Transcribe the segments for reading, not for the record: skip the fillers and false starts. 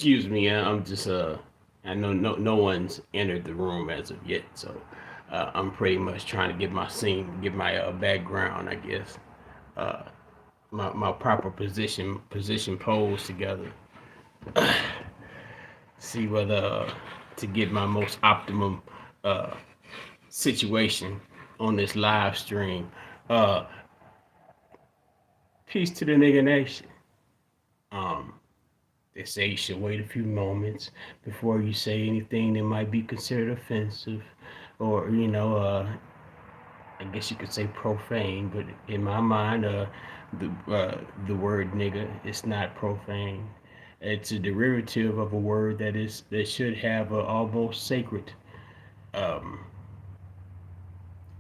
Excuse me, I'm just I know no one's entered the room as of yet, so I'm pretty much trying to get my scene, get my background, I guess, uh, my proper position pose together. See whether to get my most optimum uh, situation on this live stream. Uh, Peace to the nigga nation. Um, They say you should wait a few moments before you say anything that might be considered offensive, or I guess you could say profane. But in my mind, the word nigga is not profane. It's a derivative of a word that should have a almost sacred. Um,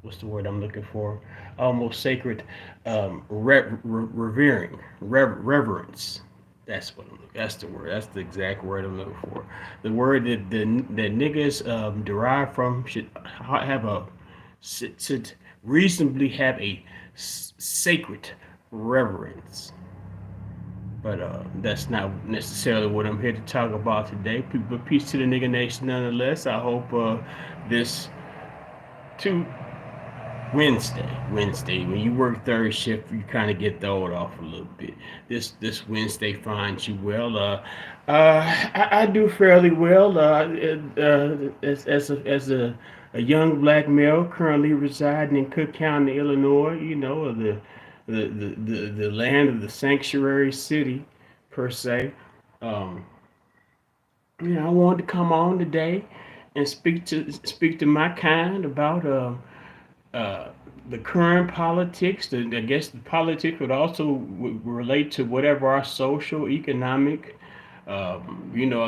what's the word I'm looking for? Almost sacred, revering, reverence. That's what I'm looking. That's the word. That's the exact word I'm looking for. The word that niggas derive from should have a should reasonably have a sacred reverence. But that's not necessarily what I'm here to talk about today. But peace to the nigga nation, nonetheless. I hope this two Wednesday. When you work third shift, you kind of get thrown off a little bit. This Wednesday finds you well. I do fairly well. As a young black male currently residing in Cook County, Illinois. The land of the sanctuary city, per se. Um, I wanted to come on today and speak to my kind about uh, the current politics. I guess the politics would also relate to whatever our social, economic, I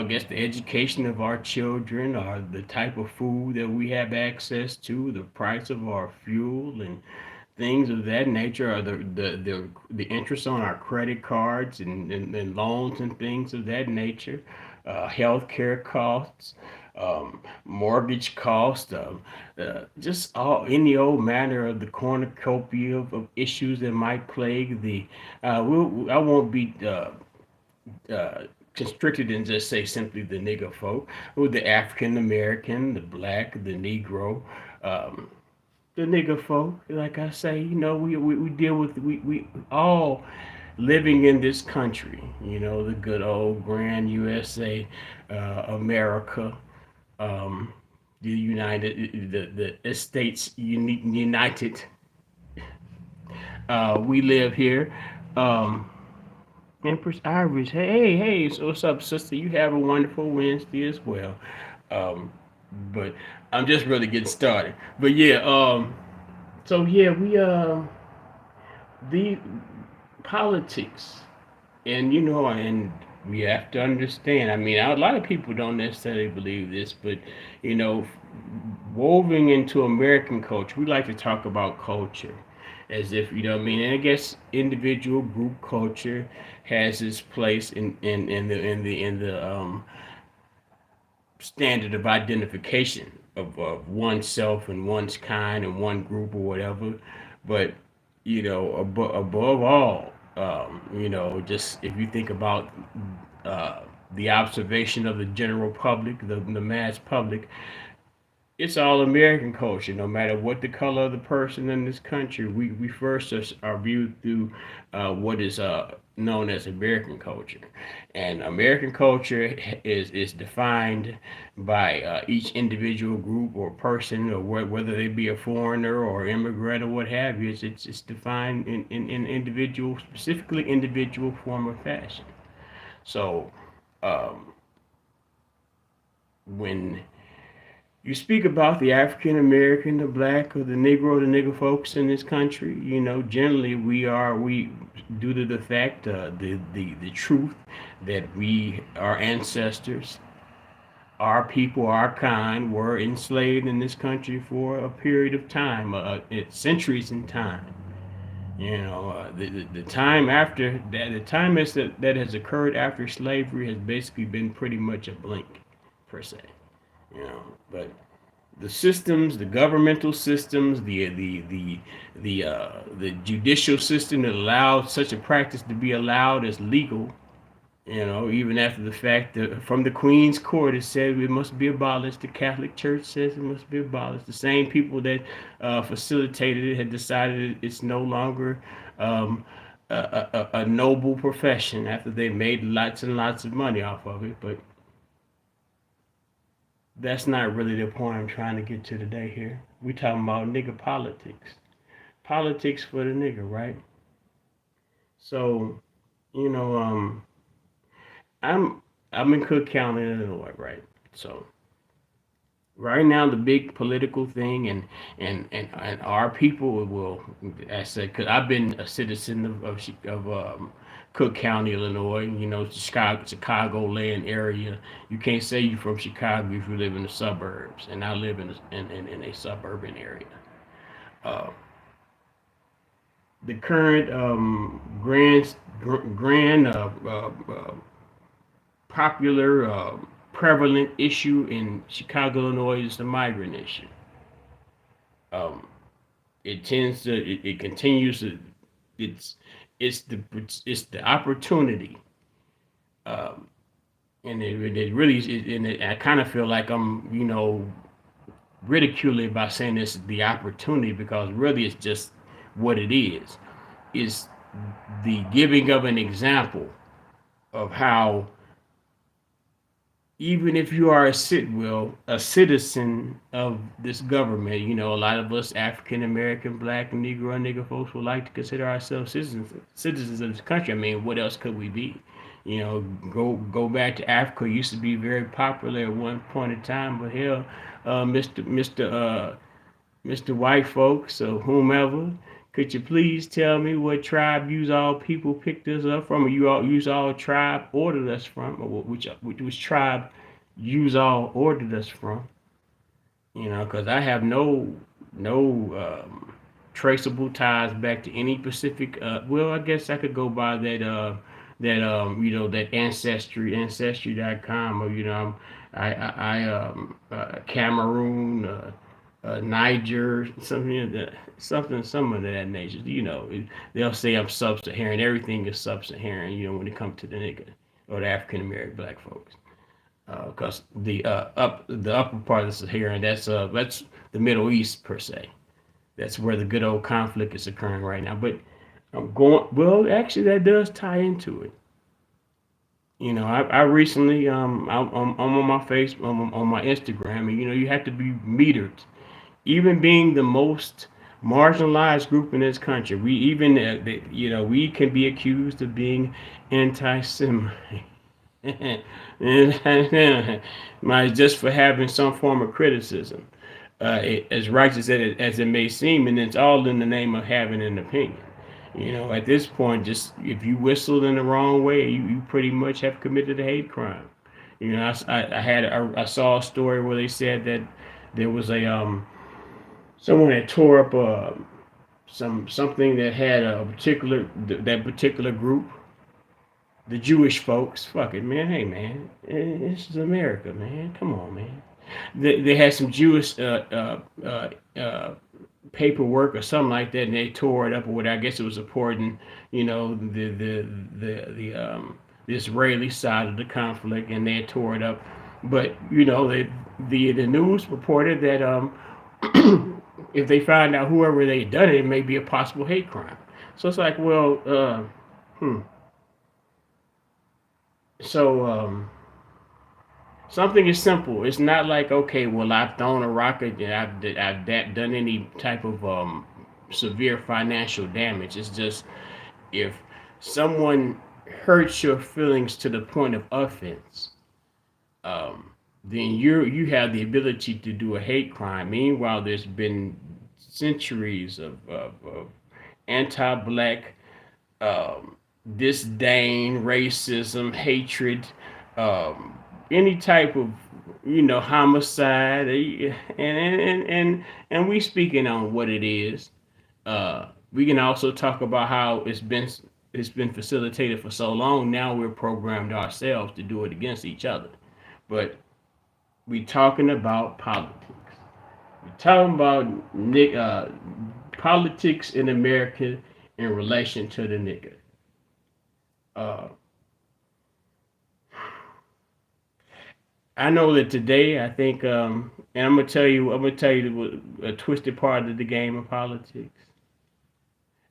guess the education of our children, or the type of food that we have access to, the price of our fuel, and things of that nature, or the interest on our credit cards and loans and things of that nature, healthcare costs, mortgage costs, just all any old manner of the cornucopia of issues that might plague the. I won't be constricted and just say simply the nigger folk, or the African American, the black, the Negro. Um, the nigger folk, like I say, we deal with we all living in this country, the good old grand USA, America, um, the United, the States United. We live here. Um, Empress Iris, hey, so what's up, sister? You have a wonderful Wednesday as well. Um, but I'm just really getting started. But yeah, so yeah, we the politics, and we have to understand. I mean, a lot of people don't necessarily believe this, but you know, woven into American culture, we like to talk about culture as if what I mean. And I guess individual group culture has its place in the standard of identification of oneself and one's kind and one group or whatever. But above all, just if you think about uh, the observation of the general public, the mass public, it's all American culture. No matter what the color of the person in this country, we first are viewed through what is known as American culture, and American culture is defined by each individual group or person, or whether they be a foreigner or immigrant or what have you. It's defined in individual, specifically individual form of fashion. So um, when you speak about the African American, the black, or the Negro, the nigger folks in this country. Generally we due to the fact, the truth that our ancestors, our people, our kind, were enslaved in this country for a period of time, centuries in time. The time after that, the time that has occurred after slavery has basically been pretty much a blink, per se. But the systems, the governmental systems, the judicial system that allowed such a practice to be allowed as legal Even after the fact that from the Queen's Court it said it must be abolished. The Catholic Church says it must be abolished. The same people that facilitated it had decided it's no longer um, a noble profession after they made lots and lots of money off of it. But that's not really the point I'm trying to get to today here. We talking about nigga politics. Politics for the nigga, right? So, you know, I'm I'm in Cook County, Illinois, right? So right now the big political thing and our people will, I said, because I've been a citizen of Cook County, Illinois, Chicagoland area. You can't say you're from Chicago if you live in the suburbs, and I live in a suburban area. uh, the current grand popular prevalent issue in Chicago, Illinois is the migrant issue. um, it continues to, it's it's the opportunity. um, and it really and I kind of feel like I'm ridiculing by saying this is the opportunity, because really it's just what it is the giving of an example of how, even if you are a citizen of this government, a lot of us African American, Black, and Negro and nigger folks would like to consider ourselves citizens of this country. I mean, what else could we be? Go back to Africa. It used to be very popular at one point in time, but hell, Mr. White folks or whomever, could you please tell me what tribe you all people picked us up from, or you all tribe ordered us from, or which tribe you all ordered us from? Because I have no traceable ties back to any Pacific. Well, I guess I could go by that ancestry.com, or Cameroon, Niger, something of some of that nature. They'll say I'm sub-Saharan. Everything is sub-Saharan. When it comes to the nigga or the African American black folks, because the upper part of the Saharan, that's the Middle East per se. That's where the good old conflict is occurring right now. But I'm going well. Actually, that does tie into it. I recently I'm on my face on my Instagram, and you have to be metered. Even being the most marginalized group in this country, we even we can be accused of being anti-Semite. Just for having some form of criticism, as righteous as it may seem, and it's all in the name of having an opinion. At this point, just if you whistled in the wrong way, you pretty much have committed a hate crime. I saw a story where they said that there was a someone that tore up something that had a particular that particular group, the Jewish folks. Fuck it, man. Hey, man, this is America, man. Come on, man. They had some Jewish paperwork or something like that, and they tore it up or whatever. I guess it was supporting, the Israeli side of the conflict, and they tore it up. But the news reported that if they find out whoever they done it, it may be a possible hate crime. So it's like, well, hmm. So something is simple. It's not like, okay, well, I've thrown a rocket and I've done any type of severe financial damage. It's just if someone hurts your feelings to the point of offense, then you have the ability to do a hate crime. Meanwhile, there's been centuries of anti-black disdain, racism, hatred, um, any type of homicide, and we speaking on what it is. We can also talk about how it's been facilitated for so long. Now we're programmed ourselves to do it against each other. But we talking about politics. We talking about politics in America in relation to the nigga. Uh, I know that today, I think, and I'm gonna tell you a twisted part of the game of politics.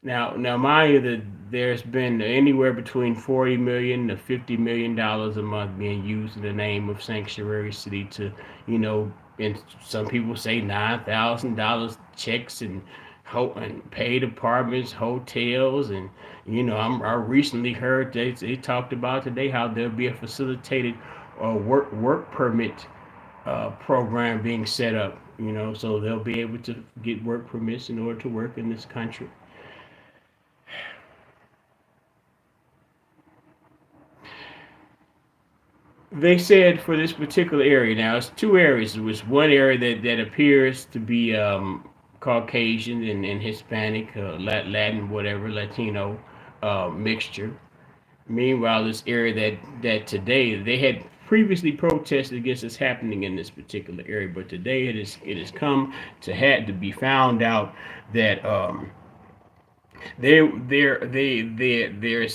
Now, mind you, that there's been anywhere between 40 million to $50 million a month being used in the name of sanctuary city to, you know, and some people say $9,000 checks and paid apartments, hotels, and I recently heard they talked about today how there'll be a facilitated work permit program being set up. So they'll be able to get work permits in order to work in this country. They said for this particular area, now it's two areas. It was one area that appears to be Caucasian and Hispanic, Latin, whatever, Latino mixture. Meanwhile, this area that today they had previously protested against this happening in this particular area, but today it has come to had to be found out that there's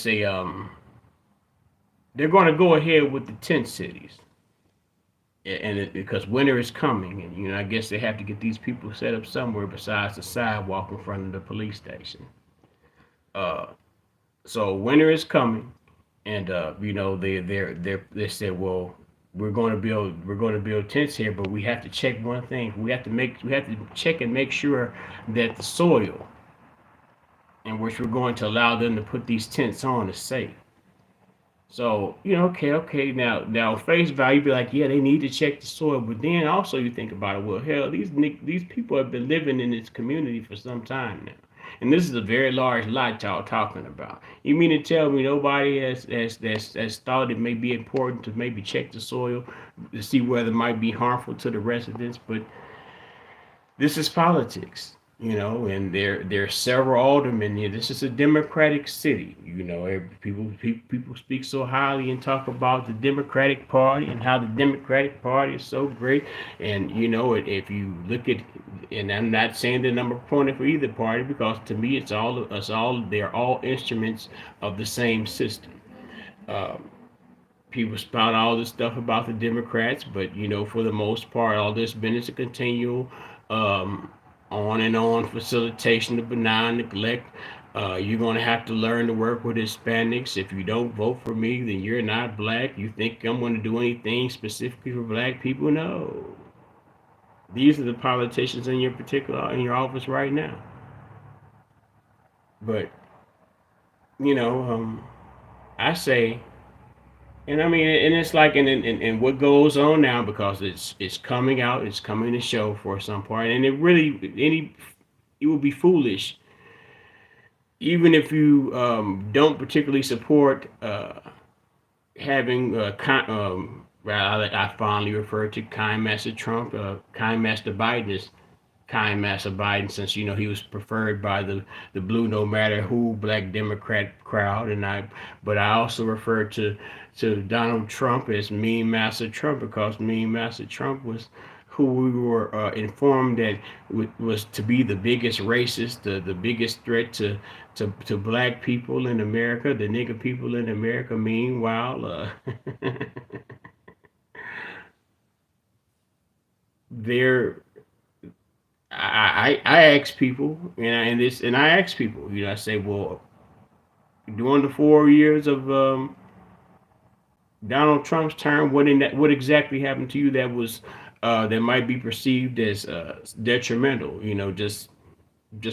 a they're going to go ahead with the tent cities, because winter is coming, and I guess they have to get these people set up somewhere besides the sidewalk in front of the police station. Uh, so winter is coming, and they said, well, we're going to build tents here, but we have to check one thing. We have to check and make sure that the soil in which we're going to allow them to put these tents on is safe. So, okay. Now, face value, be like, yeah, they need to check the soil, but then also you think about it. Well, hell, these people have been living in this community for some time now, and this is a very large lot y'all talking about. You mean to tell me nobody has thought it may be important to maybe check the soil to see whether it might be harmful to the residents? But this is politics, and there are several aldermen here. This is a Democratic city. People speak so highly and talk about the Democratic Party and how the Democratic Party is so great. And if you look at, and I'm not saying the number pointed for either party, because to me it's all they're all instruments of the same system. Um, People spout all this stuff about the Democrats, but for the most part, all this been is a continual um, on and on facilitation of benign neglect. You're going to have to learn to work with Hispanics. If you don't vote for me, then you're not black. You think I'm going to do anything specifically for black people? No. These are the politicians in your office right now. But you know, I say, and I mean, and it's like, and what goes on now, because it's coming out, it's coming to show for some part, and it would be foolish, even if you don't particularly support having well, I fondly refer to kind Master Trump, kind Master Biden as kind Master Biden, since he was preferred by the blue no matter who black Democrat crowd, but I also refer to Donald Trump as Mean Master Trump, because Mean Master Trump was who we were informed that was to be the biggest racist, the biggest threat to black people in America, the nigger people in America. Meanwhile, they're I ask people, and I ask people, I say, well, during the 4 years of Donald Trump's term, what exactly happened to you that might be perceived as detrimental, just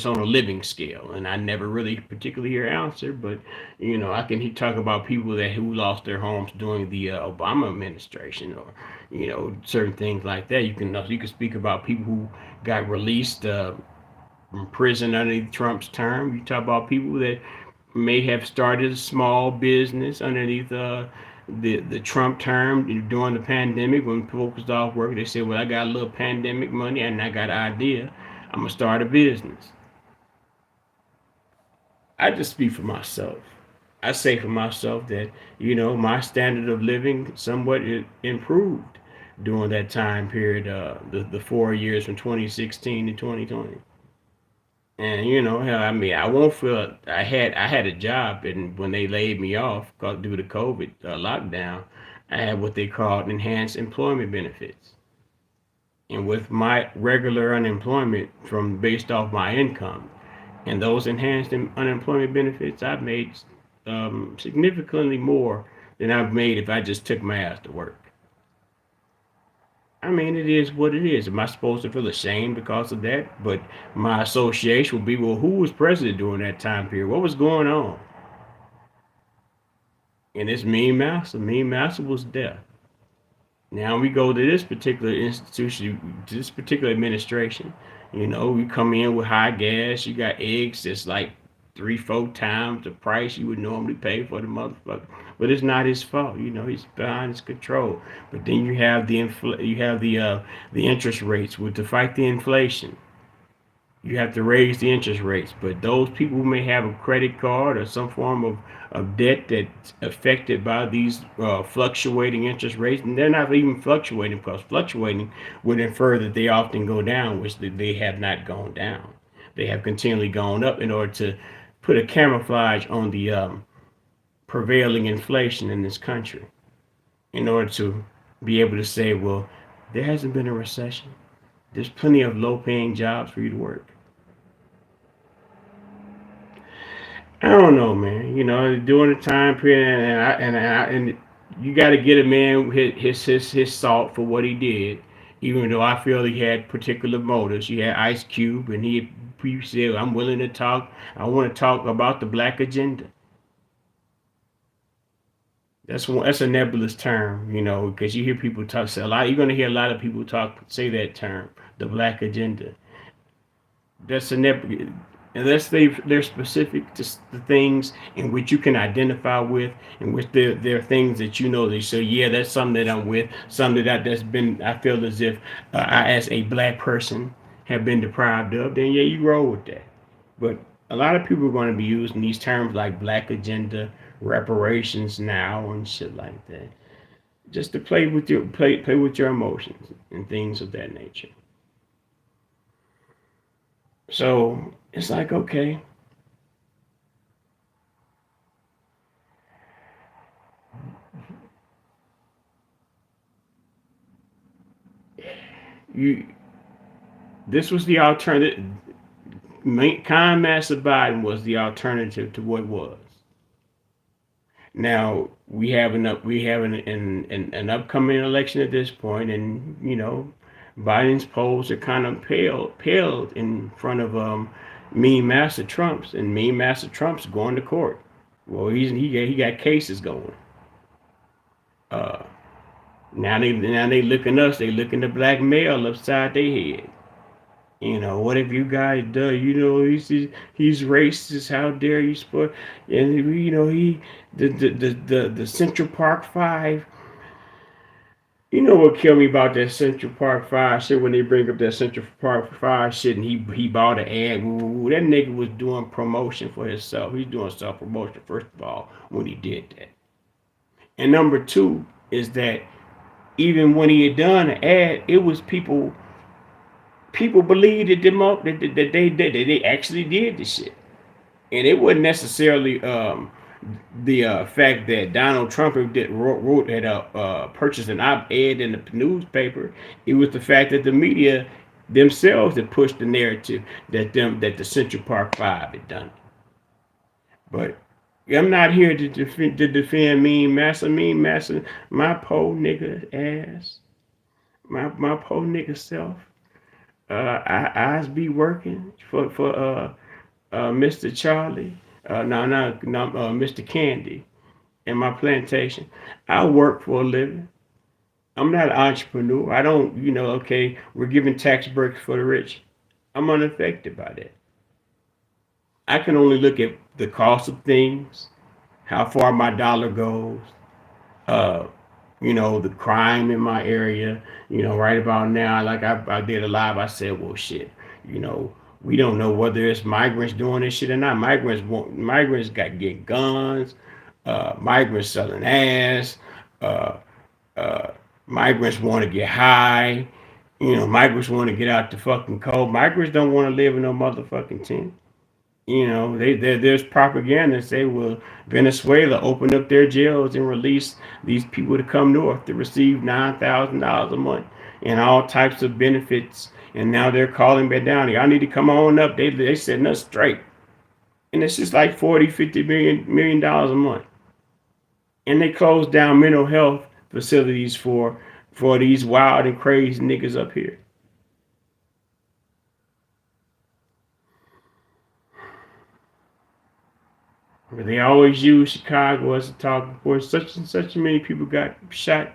on a living scale? And I never really particularly hear answer, but I can talk about people that who lost their homes during the Obama administration, or certain things like that. You can speak about people who got released from prison underneath Trump's term. You talk about people that may have started a small business underneath the Trump term during the pandemic, when people was off work. They said, "Well, I got a little pandemic money and I got an idea. I'm gonna start a business." I just speak for myself. I say for myself that my standard of living somewhat improved during that time period, the 4 years from 2016 to 2020. And hell, I mean, I won't feel. I had a job, and when they laid me off due to COVID lockdown, I had what they called enhanced employment benefits. And with my regular unemployment from based off my income and those enhanced unemployment benefits, I've made significantly more than I've made if I just took my ass to work. I mean, it is what it is. Am I supposed to feel ashamed because of that? But my association will be, well, who was president during that time period? What was going on? And it's Mean Master. Mean Master was deaf. Now we go to this particular institution, to this particular administration. You know, we come in with high gas. You got eggs that's like three, four times the price you would normally pay for the motherfucker. But it's not his fault. You know, he's behind his control. But then you have the interest rates with to fight the inflation. You have to raise the interest rates. But those people who may have a credit card or some form of debt that's affected by these fluctuating interest rates, and they're not even fluctuating because fluctuating would infer that they often go down, which they have not gone down. They have continually gone up in order to put a camouflage on the prevailing inflation in this country, in order to be able to say, well, there hasn't been a recession. There's plenty of low paying jobs for you to work. I don't know, man. You know, during the time period, and you got to get a man his salt for what he did. Even though I feel he had particular motives, you had Ice Cube, and he said, "I'm willing to talk. I want to talk about the black agenda." That's a nebulous term, you know, because you hear people talk say a lot. You're gonna hear a lot of people talk say that term, the black agenda. That's a nebulous. Unless they're specific to the things in which you can identify with, in which they're things that you know they say, yeah, that's something that I'm with, something that's been I feel as if I as a black person have been deprived of, then yeah, you roll with that. But a lot of people are going to be using these terms like black agenda, reparations now, and shit like that, just to play with your emotions and things of that nature. So it's like, okay, you this was the alternative. Kind Master Biden was the alternative to what was. Now we have an upcoming election at this point, and you know, Biden's polls are kind of paled in front of Mean Master Trump's, and Mean Master Trump's going to court. Well, he got cases going. Uh, now they looking us, they looking to blackmail upside their head. You know, what have you guys done? You know, he's racist. How dare you support? And you know, the Central Park Five. You know what killed me about that Central Park Five shit when they bring up that Central Park Five shit and he bought an ad. Ooh, that nigga was doing promotion for himself. He's doing self promotion first of all when he did that. And number two is that even when he had done an ad, it was people believed that they actually did the shit, and it wasn't necessarily the fact that Donald Trump wrote had purchased an op-ed in the newspaper. It was the fact that the media themselves had pushed the narrative that the Central Park Five had done. But I'm not here to defend Mean Master. Mean Master, my poor nigga ass, my poor nigga self. Eyes be working for Mr. Charlie. No, Mr. Candy in my plantation. I work for a living. I'm not an entrepreneur. I don't, you know, okay, we're giving tax breaks for the rich. I'm unaffected by that. I can only look at the cost of things, how far my dollar goes, uh, you know, the crime in my area. You know, right about now, like I did a live, I said, well, shit, you know, we don't know whether it's migrants doing this shit or not. Migrants got get guns, migrants selling ass, uh, uh, migrants want to get high. You know, migrants want to get out the fucking cold. Migrants don't want to live in no motherfucking tent. There's propaganda say, well, Venezuela open up their jails and release these people to come north to receive $9,000 a month and all types of benefits. And now they're calling back down. Y'all need to come on up. They setting us straight. And it's just like 40, 50 million dollars a month. And they closed down mental health facilities for these wild and crazy niggas up here. But they always use Chicago as a talking point. Such and such many people got shot,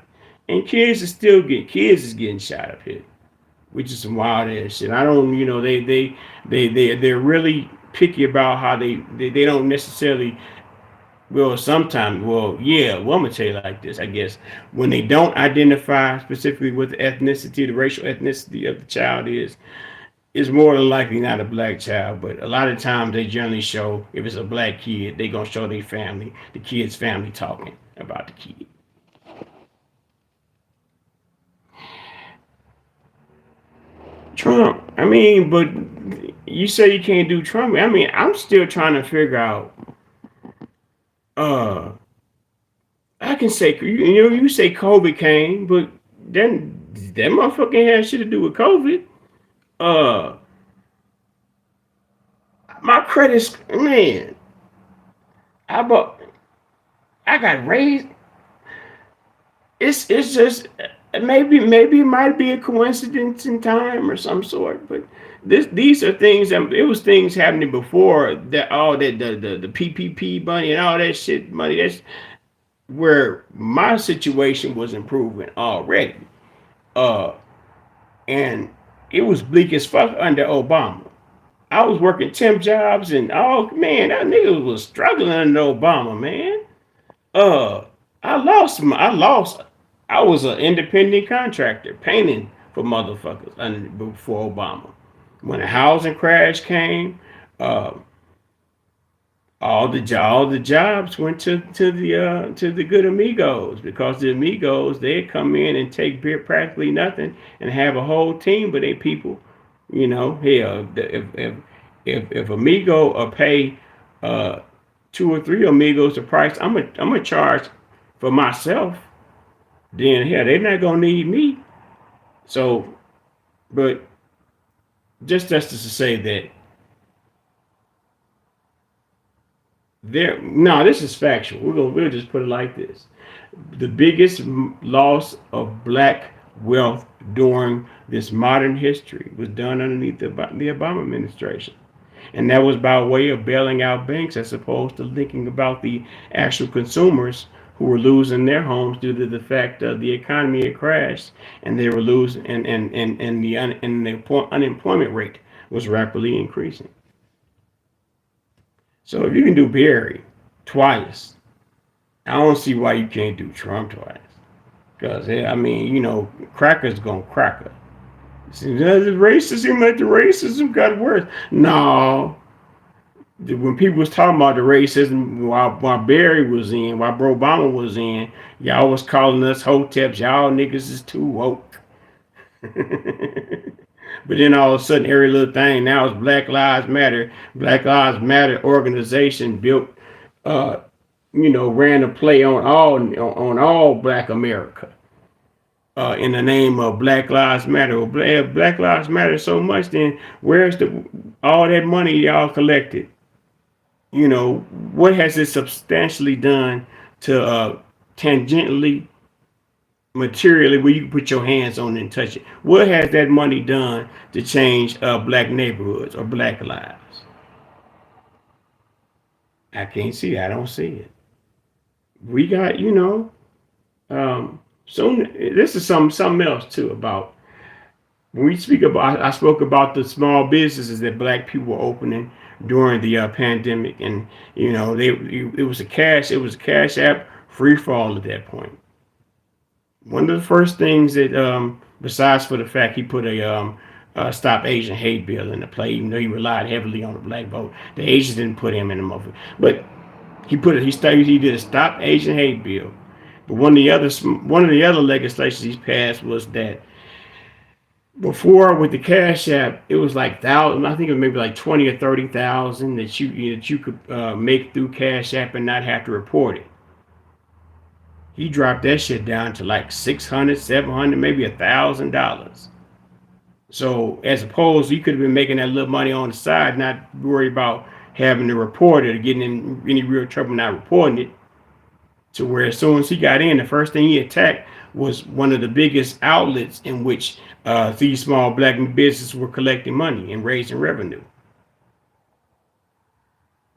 and kids is getting shot up here, which is some wild ass shit. I don't, they're really picky about how they don't necessarily. Well, sometimes, yeah. Well, I'm gonna tell you like this. I guess when they don't identify specifically what the ethnicity, the racial ethnicity of the child is more than likely not a black child, but a lot of times they generally show if it's a black kid, they gonna show their family, the kid's family talking about the kid. Trump, I mean, but you say you can't do Trump. I mean, I'm still trying to figure out. Uh, I can say you say COVID came, but then that motherfucking had shit to do with COVID. Uh, my credit's man. I bought. I got raised. It's just maybe it might be a coincidence in time or some sort, but these are things that it was things happening before that all that the PPP money and all that shit money. That's where my situation was improving already. Uh, and it was bleak as fuck under Obama. I was working temp jobs and oh man, that nigga was struggling under Obama, man. Uh, I lost. I was an independent contractor painting for motherfuckers under before Obama. When the housing crash came, uh, all the jobs went to the good amigos because the amigos they'd come in and take practically nothing and have a whole team of their people. Hell, if amigo pay uh, two or three amigos the price I'm gonna charge for myself, then hell they're not gonna need me. So, but just to say that there, no, this is factual. We'll just put it like this: the biggest loss of black wealth during this modern history was done underneath the Obama administration. And that was by way of bailing out banks as opposed to thinking about the actual consumers who were losing their homes due to the fact that the economy had crashed and they were losing and the unemployment rate was rapidly increasing. So if you can do Barry twice, I don't see why you can't do Trump twice. Because I mean, crackers gonna cracker. The racism got worse. No, when people was talking about the racism while Barry was in, while Bro Obama was in, y'all was calling us hoteps. Y'all niggas is too woke. But then all of a sudden, every little thing now is Black Lives Matter. Black Lives Matter organization built, uh, ran a play on all Black America. In the name of Black Lives Matter. Well, if Black Lives Matter so much, then where's the all that money y'all collected? What has it substantially done to tangentially, materially, where you can put your hands on it and touch it? What has that money done to change black neighborhoods or black lives? I can't see it. I don't see it. We got, soon. This is something else too about when we speak about. I spoke about the small businesses that black people were opening during the pandemic, and it was a cash app free for all at that point. One of the first things that, besides for the fact he put stop Asian hate bill into play, even though he relied heavily on the black vote, the Asians didn't put him in the movie, but he did a stop Asian hate bill. But one of the other legislations he passed was that Before with the Cash App, it was like thousand. I think it was maybe like 20 or 30,000 that you could make through Cash App and not have to report it. He dropped that shit down to like 600, 700, maybe $1,000. So as opposed, you could have been making that little money on the side, not worried about having to report it or getting in any real trouble not reporting it. To where as soon as he got in, the first thing he attacked was one of the biggest outlets in which these small black businesses were collecting money and raising revenue.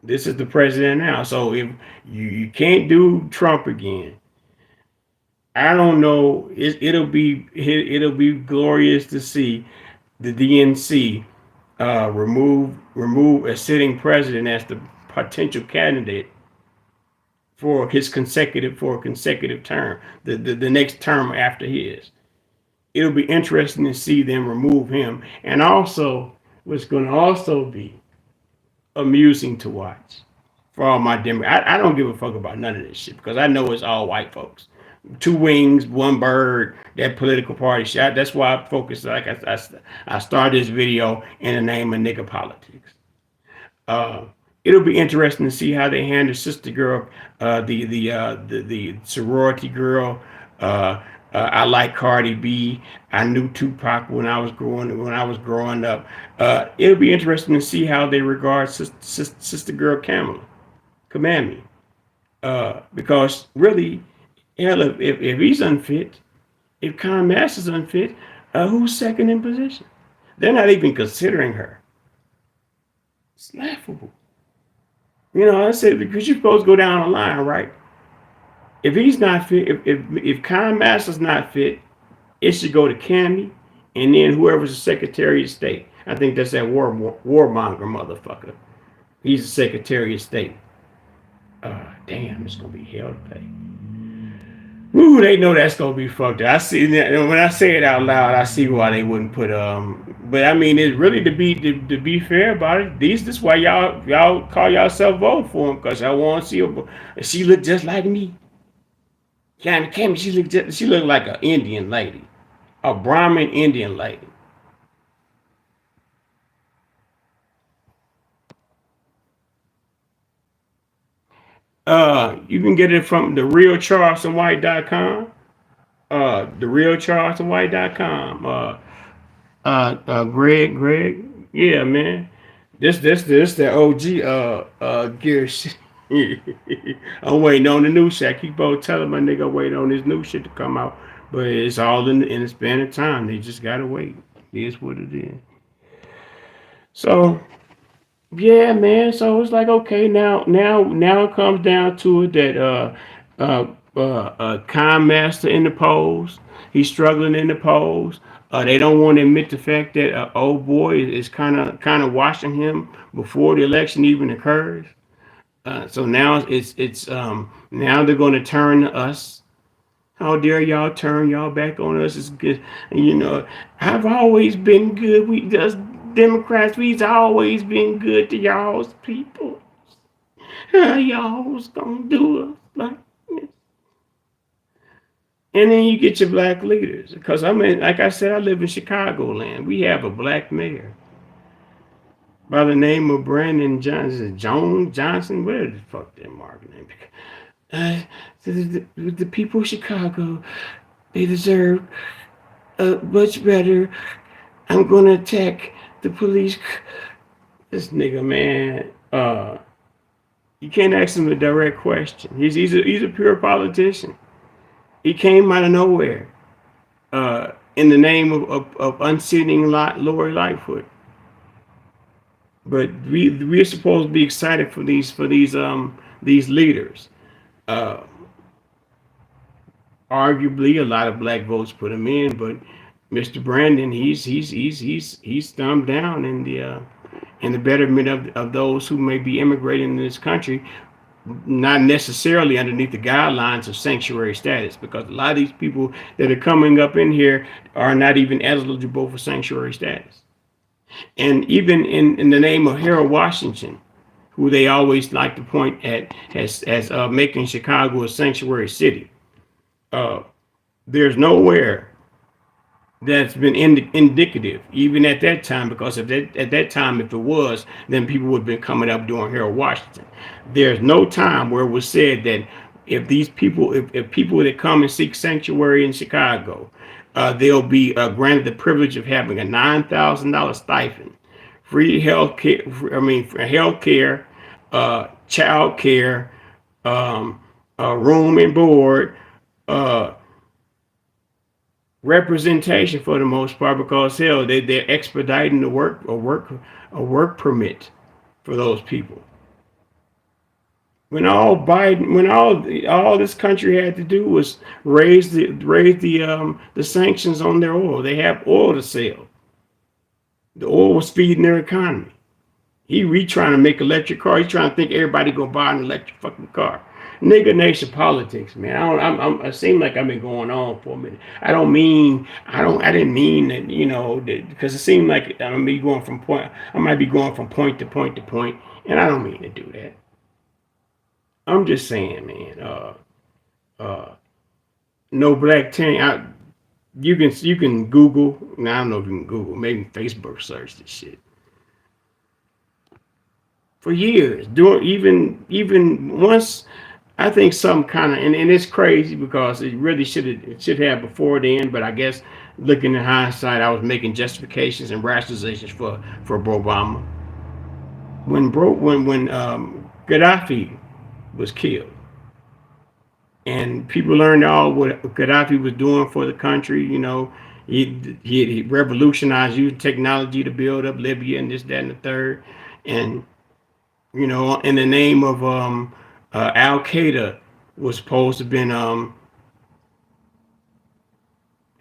This is the president now. So if you can't do Trump again, I don't know. It'll be glorious to see the DNC remove a sitting president as the potential candidate for a consecutive term, the next term after his. It'll be interesting to see them remove him, and also what's going to also be amusing to watch for all my I don't give a fuck about none of this shit because I know it's all white folks. Two wings, one bird, that political party shit. That's why I focus. Like I started this video in the name of nigga politics. Uh, it'll be interesting to see how they handle sister girl, the sorority girl. Uh, I like Cardi B. I knew Tupac when I was growing up. It'll be interesting to see how they regard sister girl Kamami. Because really, hell, if he's unfit, if Con Mass is unfit, who's second in position? They're not even considering her. It's laughable. I said because you're supposed to go down the line, right? If he's not fit, if Con Master's not fit, it should go to Cammy, and then whoever's the Secretary of State. I think that's that warmonger motherfucker. He's the Secretary of State. Damn, it's gonna be hell to pay. Ooh, they know that's gonna be fucked up. I see that when I say it out loud, I see why they wouldn't put. But I mean, it's really to be fair about it. This why y'all call yourself vote for him because I want to see her. She look just like me. Cammy, she looked like an Indian lady, a Brahmin Indian lady. You can get it from therealcharlestonwhite.com. Therealcharlestonwhite.com. Greg, yeah, man. This the OG gear shit. I'm waiting on the new shit. I keep on telling my nigga waiting on this new shit to come out, but it's all in the span of time. They just gotta wait. It is what it is. So yeah, man. So it's like okay, now it comes down to it that Con Master in the polls, he's struggling in the polls. They don't want to admit the fact that old boy is kind of watching him before the election even occurs. So now it's now they're going to turn to us. How dare y'all turn y'all back on us? It's good. I've always been good. We just Democrats, we've always been good to y'all's people. How y'all's gonna do us like this? And then you get your black leaders. Because I mean, like I said, I live in Chicagoland. We have a black mayor by the name of Brandon Johnson, Johnson, whatever the fuck that market name. The people of Chicago, they deserve much better. I'm gonna attack the police. This nigga, man, you can't ask him a direct question. He's a pure politician. He came out of nowhere in the name of unseating Lori Lightfoot. But we're supposed to be excited for these leaders. Arguably, a lot of black votes put him in, but Mr. Brandon, he's thumbed down in the betterment of those who may be immigrating in this country, not necessarily underneath the guidelines of sanctuary status, because a lot of these people that are coming up in here are not even eligible for sanctuary status. And even in the name of Harold Washington, who they always like to point at as making Chicago a sanctuary city, there's nowhere that's been indicative, even at that time, because if that, at that time, if it was, then people would have been coming up doing Harold Washington. There's no time where it was said that if these people, if people that come and seek sanctuary in Chicago, they'll be granted the privilege of having a $9,000 stipend, free health care, I mean, for health care, child care, um, room and board, uh, representation for the most part, because hell, they're expediting the work permit for those people. When all this country had to do was raise the sanctions on their oil. They have oil to sell. The oil was feeding their economy. He trying to make electric car. He trying to think everybody gonna buy an electric fucking car. Nigga nation politics, man. I seem like I've been going on for a minute. I didn't mean that, because it seemed like I might be going from point to point to point, and I don't mean to do that. I'm just saying, man. Uh, no black tank. You can Google. Now I don't know if you can Google. Maybe Facebook search this shit for years. Doing even once, I think some kind of, and it's crazy because it really should have before then. But I guess looking in hindsight, I was making justifications and rationalizations for Obama. When Gaddafi was killed, and people learned all what Gaddafi was doing for the country. He revolutionized using technology to build up Libya and this, that, and the third, and in the name of Al Qaeda was supposed to have been I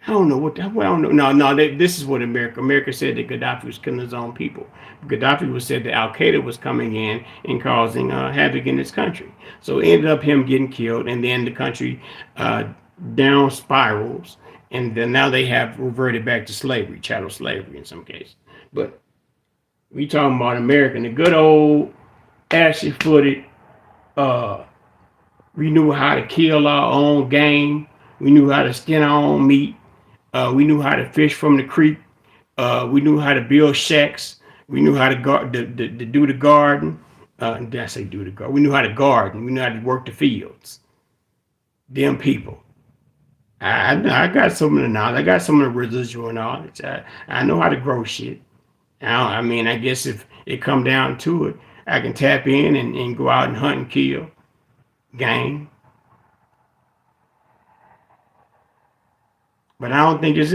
don't know what well, I don't know. No, this is what America said, that Gaddafi was killing his own people. Gaddafi was said that Al Qaeda was coming in and causing havoc in this country. So it ended up him getting killed, and then the country uh, down spirals, and then now they have reverted back to slavery, chattel slavery in some cases. But we talking about America, the good old ashy footed. Uh, we knew how to kill our own game. We knew how to skin our own meat. We knew how to fish from the creek. We knew how to build shacks. We knew how to to do the garden. Did I say do the garden? We knew how to garden. We knew how to work the fields. Them people. I got some of the knowledge. I got some of the residual knowledge. I know how to grow shit. I mean, I guess if it come down to it, I can tap in and go out and hunt and kill game. But I don't think it's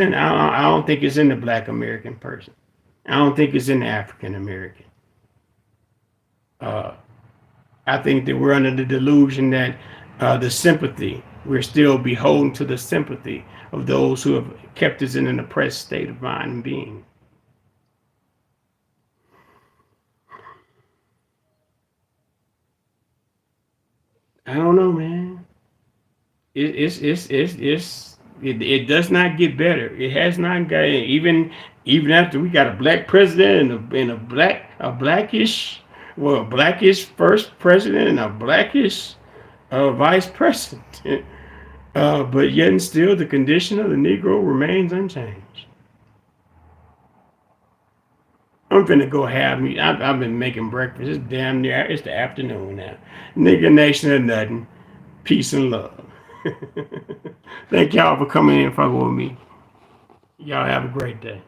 in the Black American person. I don't think it's in the African American. Uh, I think that we're under the delusion that the sympathy, we're still beholden to the sympathy of those who have kept us in an oppressed state of mind and being. I don't know, man. It does not get better. It has not got, even after we got a black president and a blackish, well, a blackish first president and a blackish vice president. But yet and still the condition of the Negro remains unchanged. I'm finna go have me. I've been making breakfast. It's damn near. It's the afternoon now. Nigga nation or nothing. Peace and love. Thank y'all for coming in and fucking with me. Y'all have a great day.